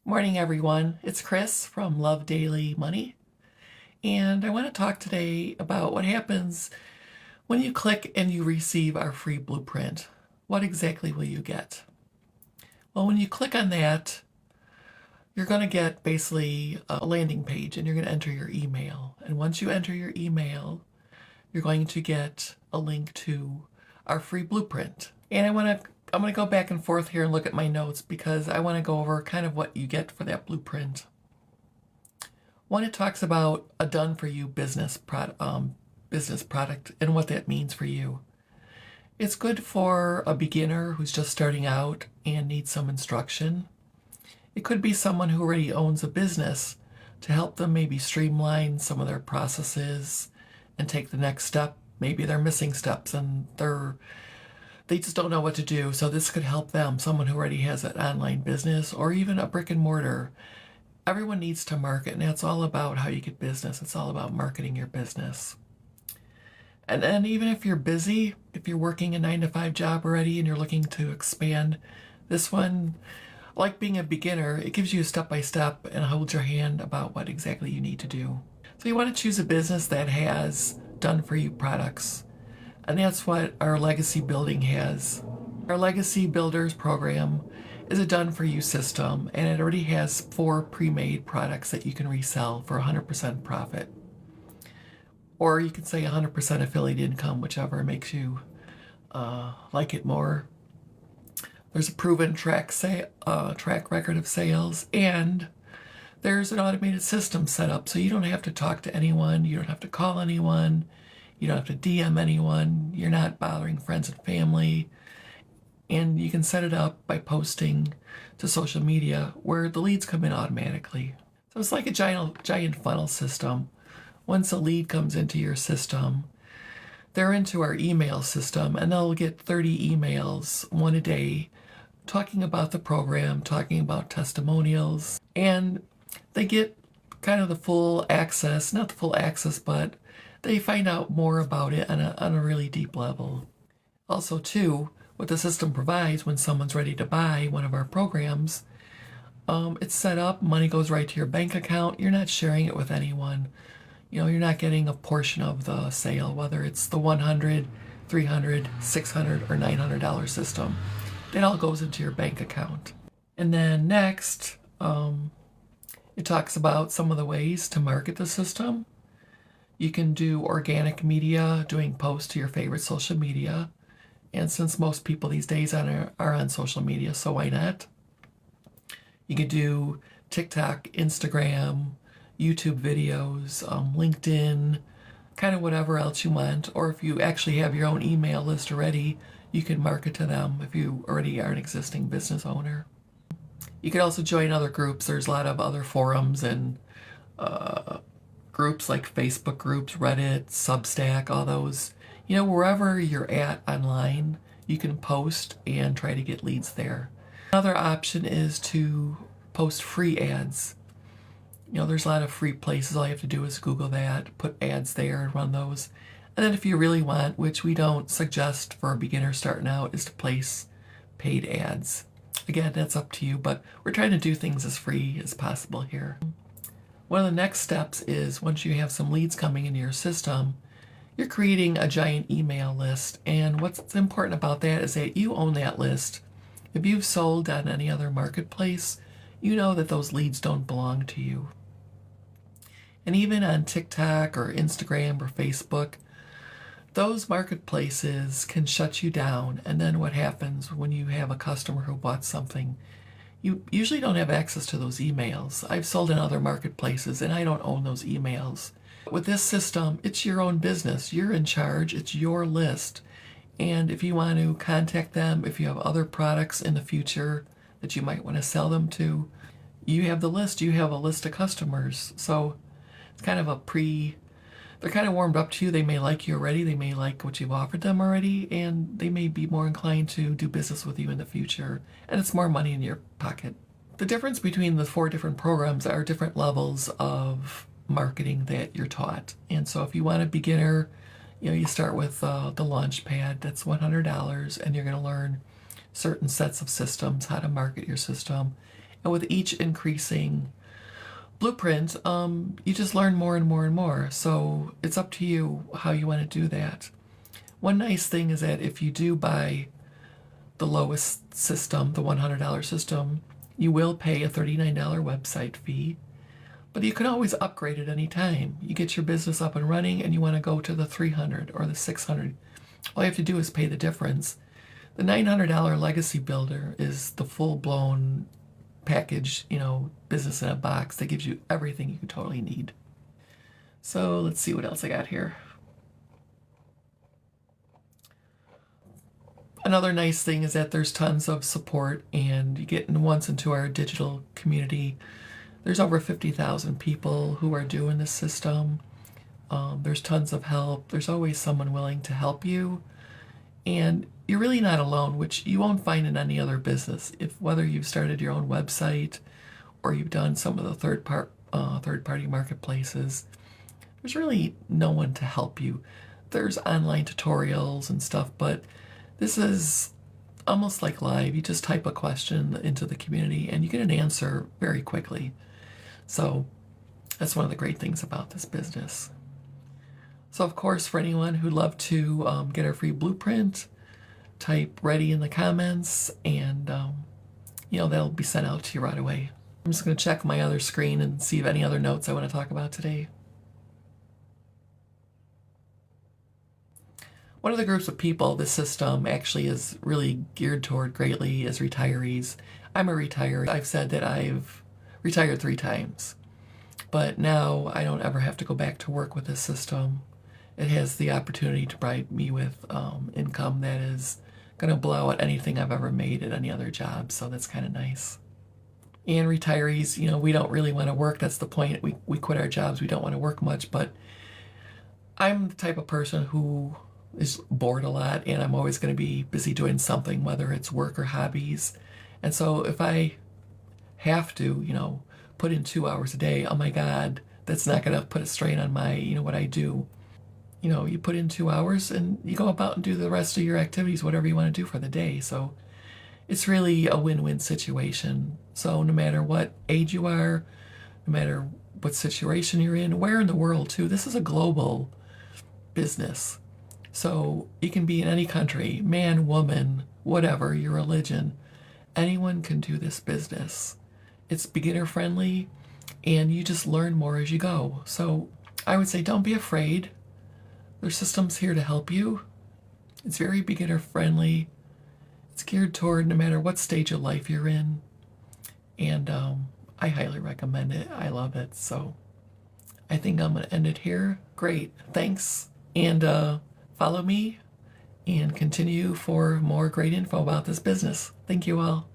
Morning, everyone. It's Chris from Love Daily Money, and I want to talk today about what happens when you click and you receive our free blueprint. What exactly will you get? Well, when you click on that, you're going to get basically a landing page, and you're going to enter your email. And once you enter your email, you're going to get a link to our free blueprint. And I'm going to go back and forth here and look at my notes because I want to go over kind of what you get for that blueprint. One, it talks about a done-for-you business product and what that means for you. It's good for a beginner who's just starting out and needs some instruction. It could be someone who already owns a business to help them maybe streamline some of their processes and take the next step. Maybe they're missing steps and they just don't know what to do. So this could help them, someone who already has an online business or even a brick and mortar. Everyone needs to market, and that's all about how you get business. It's all about marketing your business. And then even if you're busy, if you're working a 9-to-5 job already and you're looking to expand, this one, like being a beginner, it gives you a step-by-step and holds your hand about what exactly you need to do. So you want to choose a business that has done-for-you products. And that's what our Legacy Building has. Our Legacy Builders program is a done-for-you system, and it already has 4 pre-made products that you can resell for 100% profit. Or you can say 100% affiliate income, whichever makes you like it more. There's a proven track record of sales, and there's an automated system set up, so you don't have to talk to anyone, you don't have to call anyone, you don't have to DM anyone, you're not bothering friends and family, and you can set it up by posting to social media where the leads come in automatically. So it's like a giant funnel system. Once a lead comes into your system, they're into our email system, and they'll get 30 emails, one a day, talking about the program, talking about testimonials, and they get kind of the full access, not the full access, but they find out more about it on a really deep level. Also, too, what the system provides when someone's ready to buy one of our programs, it's set up, money goes right to your bank account. You're not sharing it with anyone. You know, you're not getting a portion of the sale, whether it's the $100, $300, $600, or $900 system. It all goes into your bank account. And then next, it talks about some of the ways to market the system. You can do organic media, doing posts to your favorite social media. And since most people these days are on social media, so why not? You can do TikTok, Instagram, YouTube videos, LinkedIn, kind of whatever else you want. Or if you actually have your own email list already, you can market to them if you already are an existing business owner. You could also join other groups. There's a lot of other forums and groups like Facebook groups, Reddit, Substack, all those. You know, wherever you're at online, you can post and try to get leads there. Another option is to post free ads. You know, there's a lot of free places. All you have to do is Google that, put ads there and run those. And then if you really want, which we don't suggest for a beginner starting out, is to place paid ads. Again, that's up to you, but we're trying to do things as free as possible here. One of the next steps is once you have some leads coming into your system, you're creating a giant email list. And what's important about that is that you own that list. If you've sold on any other marketplace, you know that those leads don't belong to you. And even on TikTok or Instagram or Facebook, those marketplaces can shut you down. And then what happens when you have a customer who bought something? You usually don't have access to those emails. I've sold in other marketplaces and I don't own those emails. With this system, it's your own business. You're in charge. It's your list. And if you want to contact them, if you have other products in the future that you might want to sell them to, you have the list. You have a list of customers. So it's kind of they're kind of warmed up to you. They may like you already. They may like what you've offered them already, and they may be more inclined to do business with you in the future. And it's more money in your pocket. The difference between the 4 different programs are different levels of marketing that you're taught. And so if you want a beginner, you know, you start with the launch pad. That's $100, and you're going to learn certain sets of systems, how to market your system. And with each increasing blueprint, you just learn more and more and more. So it's up to you how you want to do that. One nice thing is that if you do buy the lowest system, the $100 system, you will pay a $39 website fee, but you can always upgrade at any time. You get your business up and running and you want to go to the 300 or the 600. All you have to do is pay the difference. The $900 Legacy Builder is the full-blown package, business in a box that gives you everything you totally need. So let's see what else I got here. Another nice thing is that there's tons of support, and you get once into our digital community. There's over 50,000 people who are doing this system. There's tons of help. There's always someone willing to help you. And you're really not alone, which you won't find in any other business. Whether you've started your own website or you've done some of the third-party marketplaces, there's really no one to help you. There's online tutorials and stuff, but this is almost like live. You just type a question into the community and you get an answer very quickly. So that's one of the great things about this business. So of course, for anyone who'd love to get our free blueprint, type ready in the comments, and that'll be sent out to you right away. I'm just going to check my other screen and see if any other notes I want to talk about today. One of the groups of people this system actually is really geared toward greatly is retirees. I'm a retiree. I've said that I've retired 3 times, but now I don't ever have to go back to work with this system. It has the opportunity to provide me with income that is going to blow out anything I've ever made at any other job, so that's kind of nice. And retirees, we don't really want to work. That's the point. We quit our jobs. We don't want to work much, but I'm the type of person who is bored a lot, and I'm always going to be busy doing something, whether it's work or hobbies. And so if I have to, put in 2 hours a day, oh my God, that's not going to put a strain on my, what I do. You put in 2 hours and you go about and do the rest of your activities, whatever you want to do for the day. So it's really a win-win situation. So no matter what age you are, no matter what situation you're in, where in the world too, this is a global business. So you can be in any country, man, woman, whatever, your religion. Anyone can do this business. It's beginner friendly, and you just learn more as you go. So I would say don't be afraid. There's systems here to help you. It's very beginner friendly. It's geared toward no matter what stage of life you're in. And I highly recommend it. I love it. So I think I'm going to end it here. Great. Thanks. And follow me and continue for more great info about this business. Thank you all.